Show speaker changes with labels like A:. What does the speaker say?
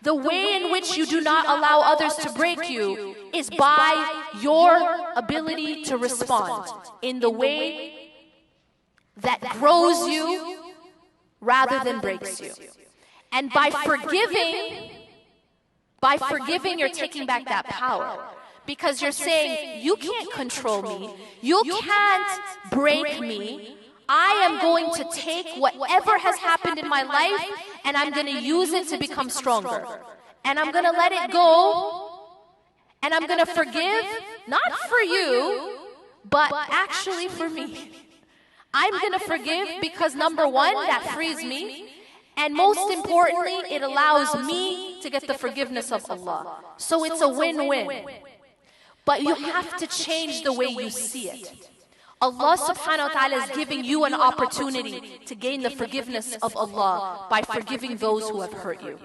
A: The way in which you do not allow others to break you is by your ability to respond in the way that grows you rather than breaks you. And by forgiving, you're taking back that power. Because you're saying, you can't control me, you can't break me. I am going to take whatever has happened in my life and I'm going to use it to become stronger. And I'm going to let it go. And I'm going to forgive, not for you, but actually for me. I'm going to forgive because number one, that frees me. And most importantly, it allows me to get the forgiveness of Allah. So it's a win-win. But you have to change the way you see it. Allah subhanahu wa ta'ala is giving you an opportunity to gain the forgiveness of Allah by forgiving those who have hurt you.